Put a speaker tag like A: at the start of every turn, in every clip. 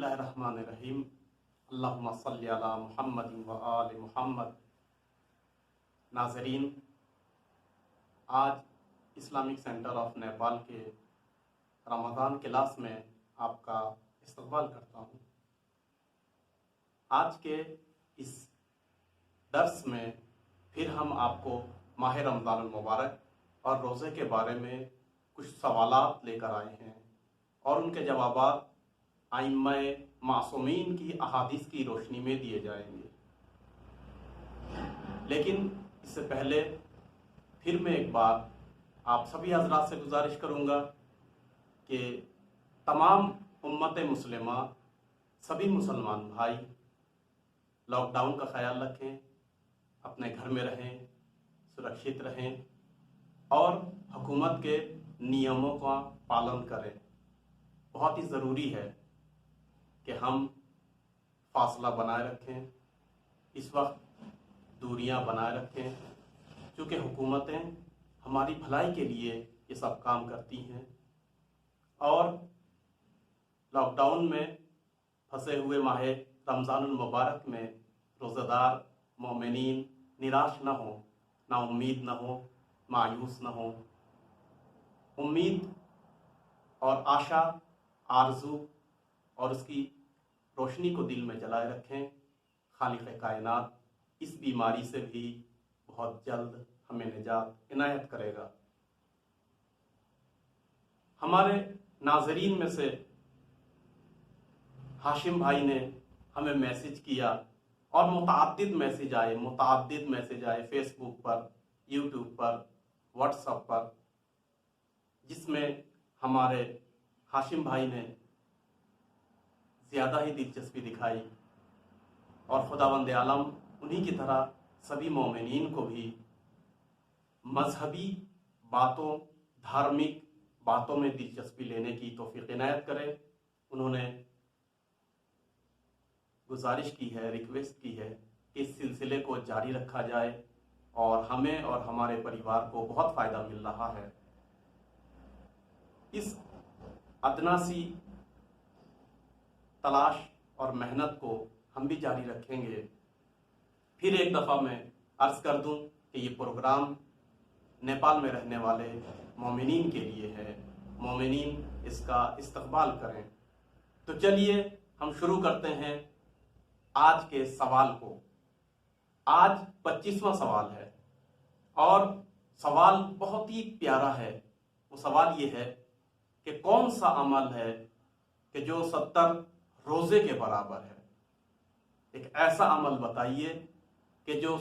A: बिस्मिल्लाहिर्रहमानिर्रहीम। अल्लाहुम्मा सल्ली अला मुहम्मदिन व आले मुहम्मद। नाज़रीन, आज इस्लामिक सेंटर ऑफ नेपाल के रमज़ान क्लास में आपका इस्तकबाल करता हूँ। आज के इस दर्स में फिर हम आपको माह रमज़ानुल मुबारक और रोज़े के बारे में कुछ सवालात लेकर आए हैं और उनके जवाबात आइम्माए मासूमीन की अहादीस की रोशनी में दिए जाएंगे। लेकिन इससे पहले फिर मैं एक बार आप सभी हजरात से गुजारिश करूँगा कि तमाम उम्मत मुस्लिमा, सभी मुसलमान भाई लॉकडाउन का ख्याल रखें, अपने घर में रहें, सुरक्षित रहें और हुकूमत के नियमों का पालन करें। बहुत ही ज़रूरी है कि हम फासला बनाए रखें, इस वक्त दूरियां बनाए रखें, क्योंकि हुकूमतें हमारी भलाई के लिए ये सब काम करती हैं। और लॉकडाउन में फंसे हुए माह रमज़ानुल मुबारक में रोज़ेदार मोमिनीन निराश न हो, नाउम्मीद न हो, मायूस न हो। उम्मीद और आशा, आरज़ू और उसकी रोशनी को दिल में जलाए रखें। खालिक़ कायनात इस बीमारी से भी बहुत जल्द हमें निजात इनायत करेगा। हमारे नाज़रीन में से हाशिम भाई ने हमें मैसेज किया और मुतअद्दिद मैसेज आए फेसबुक पर, यूट्यूब पर, व्हाट्सएप पर, जिसमें हमारे हाशिम भाई ने ज़्यादा ही दिलचस्पी दिखाई और खुदावंद आलम उन्हीं की तरह सभी मोमिनीन को भी मजहबी बातों, धार्मिक बातों में दिलचस्पी लेने की तौफीक इनायत करे। उन्होंने गुजारिश की है, रिक्वेस्ट की है कि इस सिलसिले को जारी रखा जाए और हमें और हमारे परिवार को बहुत फ़ायदा मिल रहा है। इस अदना सी तलाश और मेहनत को हम भी जारी रखेंगे। फिर एक दफ़ा मैं अर्ज़ कर दूं कि ये प्रोग्राम नेपाल में रहने वाले मोमिनीन के लिए है। मोमिनीन इसका इस्तकबाल करें। तो चलिए हम शुरू करते हैं आज के सवाल को। आज 25वां सवाल है और सवाल बहुत ही प्यारा है। वो सवाल ये है कि कौन सा अमल है कि जो 70 रोज़े के बराबर है। एक ऐसा अमल बताइए कि जो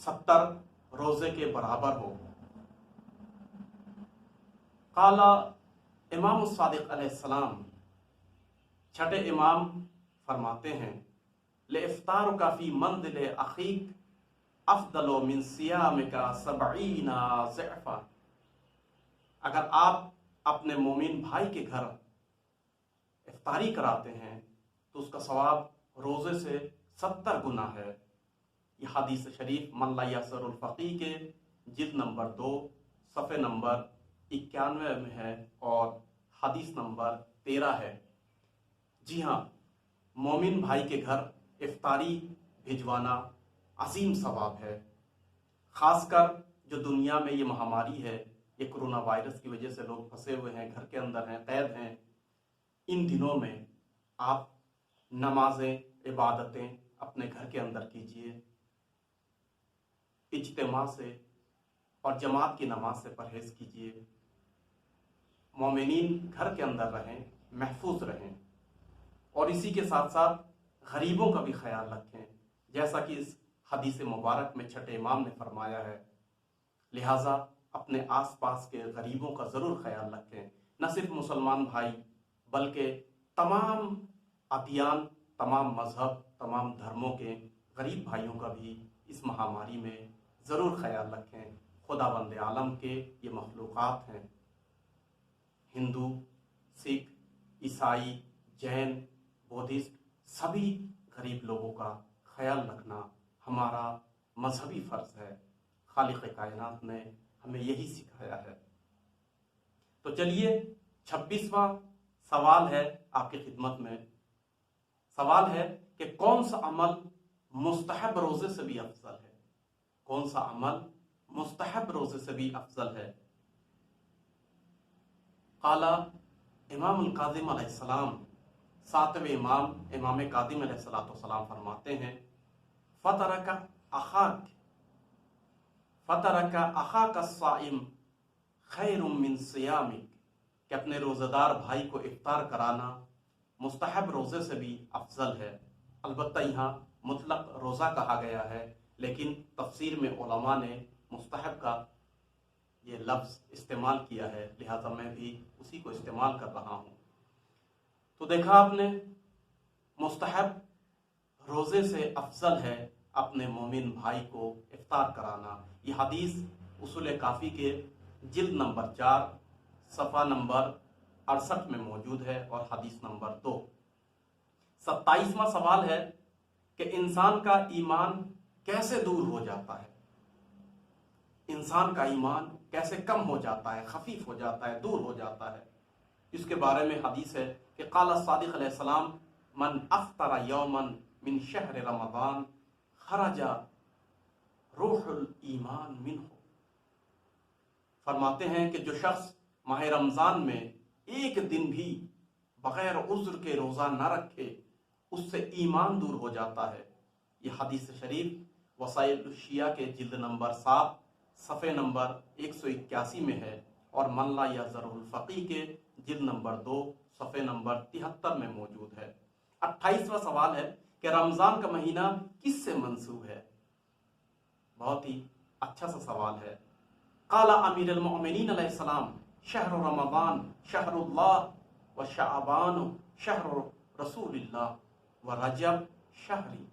A: 70 रोज़े के बराबर हो। काला इमाम सादिक अलैहिस्सलाम, छठे इमाम फरमाते हैं, ले इफ्तार का फी मंजिल अखीक अफदलो मिन सियामिका सबईना ज़िअफ़ा। अगर आप अपने मोमिन भाई के घर इफ्तारी कराते हैं तो उसका सवाब रोज़े से 70 गुना है। यह हदीस शरीफ मन ला यसरुल फ़क़ीह के जिल्द नंबर 2 सफ़े नंबर 91 में है और हदीस नंबर 13 है। जी हाँ, मोमिन भाई के घर इफ्तारी भिजवाना अजीम सवाब है। ख़ासकर जो दुनिया में ये महामारी है, ये कोरोना वायरस की वजह से लोग फंसे हुए हैं, घर के अंदर हैं, कैद हैं। इन दिनों में आप नमाजें, इबादतें अपने घर के अंदर कीजिए। इज्तिमा से और जमात की नमाज से परहेज कीजिए। मोमिनीन घर के अंदर रहें, महफूज रहें और इसी के साथ साथ गरीबों का भी ख्याल रखें, जैसा कि इस हदीस मुबारक में छठे इमाम ने फरमाया है। लिहाजा अपने आसपास के गरीबों का ज़रूर ख्याल रखें। न सिर्फ मुसलमान भाई बल्कि तमाम अदियान, तमाम मजहब, तमाम धर्मों के गरीब भाइयों का भी इस महामारी में ज़रूर ख्याल रखें। खुदावंद आलम के ये मखलूक़ात हैं। हिंदू, सिख, ईसाई, जैन, बौद्धिस्ट, सभी गरीब लोगों का ख्याल रखना हमारा मजहबी फ़र्ज़ है। खालिक़ कायनात ने हमें यही सिखाया है। तो चलिए 26वां सवाल है आपकी खिदमत में सवाल है कि कौन सा अमल मुस्तहब रोजे से भी अफजल है, कौन सा अमल मुस्तहब रोजे से भी अफजल है। काला इमाम कादिम अलैहिस्सलाम, सातवें इमाम इमाम कादिम अलैहिस्सलाम फरमाते हैं, फतरका अखाका साइम खैरुम मिन सियामिक, कि अपने रोज़ेदार भाई को इफ्तार कराना मुस्तहब रोज़े से भी अफजल है। अलबत्ता यहाँ मुतलक रोज़ा कहा गया है, लेकिन तफसीर में उलमा ने मुस्तहब का ये लफ्ज़ इस्तेमाल किया है, लिहाजा मैं भी उसी को इस्तेमाल कर रहा हूँ। तो देखा आपने, मुस्तहब रोज़े से अफजल है अपने मोमिन भाई को इफ्तार कराना। ये हदीस उसूल काफ़ी के जिल्द नंबर 4 सफ़ा नंबर 68 में मौजूद है और हदीस नंबर 2। 27वां सवाल है कि इंसान का ईमान कैसे दूर हो जाता है, इंसान का ईमान कैसे कम हो जाता है, खफीफ हो जाता है, दूर हो जाता है। इसके बारे में हदीस है कि क़ाला सादिक़ अलैहिस्सलाम, मन अफ्तरा यौमन मिन शहर रमज़ान खरजा रूहुल ईमान मिन्हु। फरमाते हैं कि जो शख्स माह रमज़ान में एक दिन भी बगैर उज़्र के रोज़ा न रखे, उससे ईमान दूर हो जाता है। यह हदीस शरीफ वसाइल शिया के जिल्द नंबर 7 सफ़े नंबर 181 में है और मल्ला या ज़रुल फ़क़ीह के जिल्द नंबर 2 सफ़े नंबर 73 में मौजूद है। 28वां सवाल है कि रमज़ान का महीना किससे मंसूब है। बहुत ही अच्छा सा सवाल है। क़ाला अमीरुल मोमिनीन अलैहिस्सलाम, शहर रमज़ान शहरुल्लाह व शअबान शहर रसूलिल्लाह व रजब शहरी।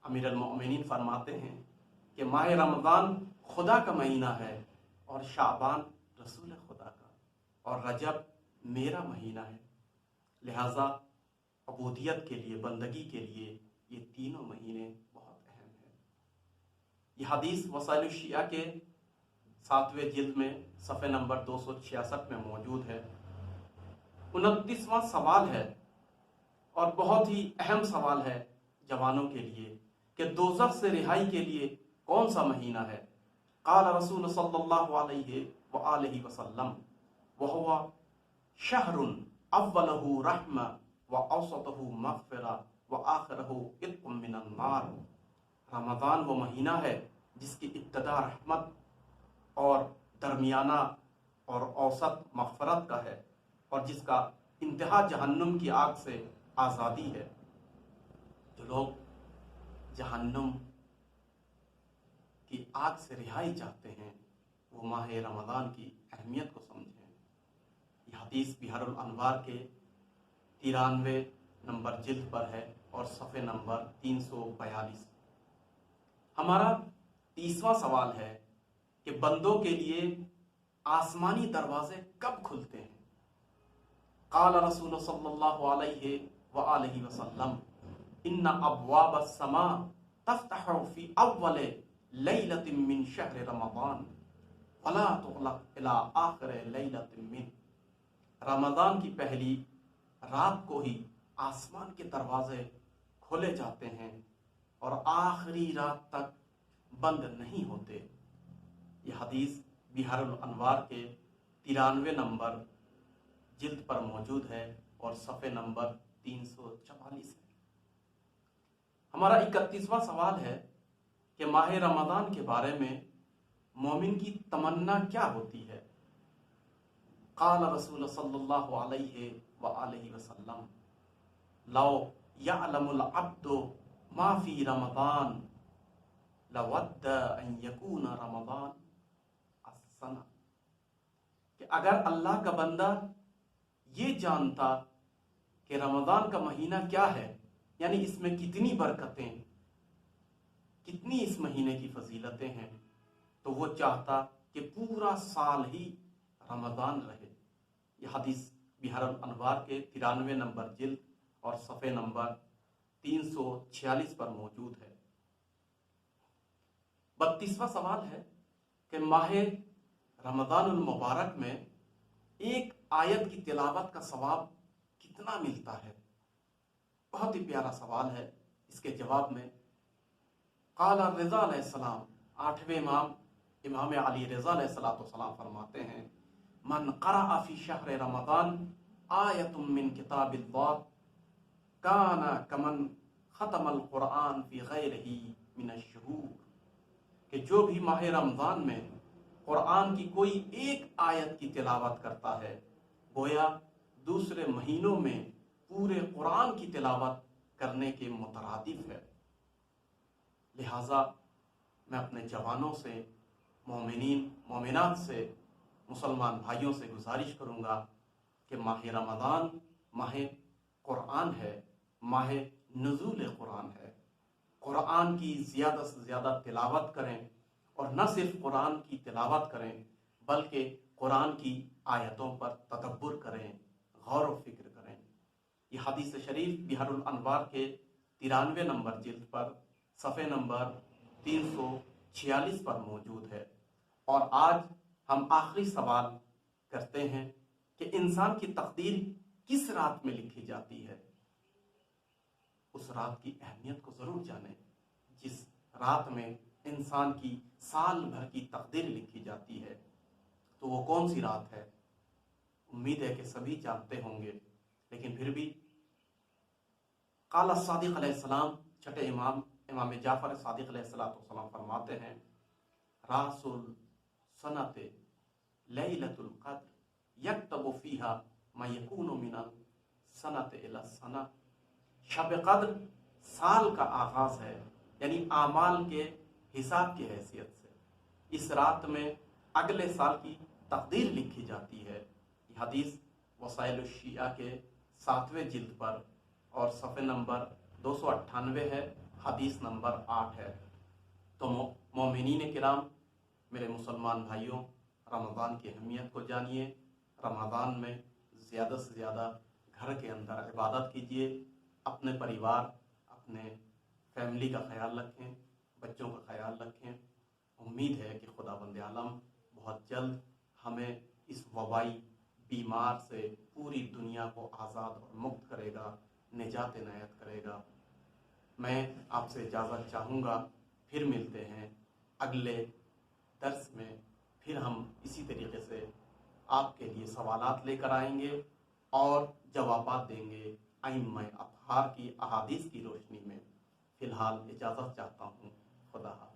A: अमीरुल मोमिनीन फरमाते हैं कि माह रमज़ान खुदा का महीना है और शाबान रसूल खुदा का और रजब मेरा महीना है। लिहाजा अबूदियत के लिए, बंदगी के लिए ये तीनों महीने बहुत अहम हैं। ये हदीस वसाइल शिया के 7वें जिल्द में सफ़े नंबर 266 में मौजूद है। 29वां सवाल है और बहुत ही अहम सवाल है जवानों के लिए कि दोज़ख से रिहाई के लिए कौन सा महीना है। क़ाल रसूल सल्लल्लाहु अलैहि वसल्लम, वहुवा शहरुन अव्वलहु रहमा व औसतहु मग़फ़िरा व आखिरहु इत्क़ुम मिनन नार। रमज़ान वो महीना है जिसकी इब्तिदा रहमत और दरमियाना और औसत मग़फ़िरत का है और जिसका इंतहा जहन्नुम की आग से आज़ादी है। जो लोग जहन्नुम की आग से रिहाई चाहते हैं वो माह रमज़ान की अहमियत को समझें। यह हदीस बिहारुल अनवार के 93 नंबर जिल्द पर है और सफ़े नंबर 342। हमारा 30वां सवाल है कि बंदों के लिए आसमानी दरवाजे कब खुलते हैं। क़ाल रसूल सल्लल्लाहु अलैहि वसल्लम, इन्ना अब्वाब अस्समा तफ्तहु फी अव्वल लैलतिन मिन शहर रमज़ान वला तुग़लक़ इला आखिर लैलतिन मिन। रमज़ान की पहली रात को ही आसमान के दरवाजे खोले जाते हैं और आखिरी रात तक बंद नहीं होते। यह हदीस बिहारुल अनवार के 93 नंबर जिल्द पर मौजूद है और सफ़े नंबर 344 है। हमारा 31वां सवाल है कि माह रमज़ान के बारे में मोमिन की तमन्ना क्या होती है। क़ाल रसूल सल्लल्लाहु अलैहि वसल्लम, लौ यअलमुल अब्दु मा फी रमज़ान लवद्दा अन यकून रमज़ान अस्सना। कि अगर अल्लाह का बंदा ये जानता कि रमज़ान का महीना क्या है, यानी इसमें कितनी बरकतें, कितनी इस महीने की फजीलतें हैं, तो वो चाहता कि पूरा साल ही रमज़ान रहे। यह हदीस बिहारुल अनवार के 93 नंबर जिल्द और सफ़े नंबर 346 पर मौजूद है। 32वां सवाल है कि माह रमज़ानुल मुबारक में एक आयत की तिलावत का सवाब कितना मिलता है। بہت ہی پیارا سوال ہے. اس کے جواب میں قال رضا علیہ السلام، 8ویں امام امام علی رضا علیہ السلام فرماتے ہیں من قرأ فی شہر رمضان آیت من کتاب اللہ کان کمن ختم القرآن فی غیرہ من الشہور، کہ جو بھی ماہ رمضان میں قرآن کی کوئی ایک آیت کی تلاوت کرتا ہے گویا دوسرے مہینوں میں پورے قرآن کی تلاوت کرنے کے مترادف ہے. لہٰذا میں اپنے جوانوں سے، مومنین مومنات سے، مسلمان بھائیوں سے گزارش کروں گا کہ ماہ رمضان ماہ قرآن ہے، ماہ نزول قرآن ہے. قرآن کی زیادہ سے زیادہ تلاوت کریں، اور نہ صرف قرآن کی تلاوت کریں بلکہ قرآن کی آیتوں پر تدبر کریں، غور و فکر کریں. یہ حدیث شریف بحر الانوار کے 93 نمبر جلد پر صفحے نمبر 346 پر موجود ہے. اور آج ہم آخری سوال کرتے ہیں کہ انسان کی تقدیر کس رات میں لکھی جاتی ہے؟ اس رات کی اہمیت کو ضرور جانیں جس رات میں انسان کی سال بھر کی تقدیر لکھی جاتی ہے. تو وہ کون سی رات ہے؟ امید ہے کہ سبھی جانتے ہوں گے، لیکن پھر بھی قال الصادق علیہ السلام، چھٹے امام امام جعفر صادق علیہ السلام فرماتے ہیں راس السنت لیلۃ القدر یکتب فیہا ما یکون من السنۃ الی السنہ. شب قدر سال کا آغاز ہے، یعنی اعمال کے حساب کی حیثیت سے. اس رات میں اگلے سال کی تقدیر لکھی جاتی ہے. یہ حدیث وسائل الشیعہ کے 7ویں جلد پر اور صفحے نمبر 298 ہے، حدیث نمبر 8 ہے. تو مومنین کرام، میرے مسلمان بھائیوں، رمضان کی اہمیت کو جانیے. رمضان میں زیادہ سے زیادہ گھر کے اندر عبادت کیجیے، اپنے پریوار، اپنے فیملی کا خیال رکھیں، بچوں کا خیال رکھیں. امید ہے کہ خداوند عالم بہت جلد ہمیں اس وبائی بیمار سے پوری دنیا کو آزاد اور مکت کرے گا، نجات عنایت کرے گا. میں آپ سے اجازت چاہوں گا، پھر ملتے ہیں اگلے درس میں. پھر ہم اسی طریقے سے آپ کے لیے سوالات لے کر آئیں گے اور جوابات دیں گے ائمہ اطہار کی احادیث کی روشنی میں. فی الحال اجازت چاہتا ہوں. خدا حافظ.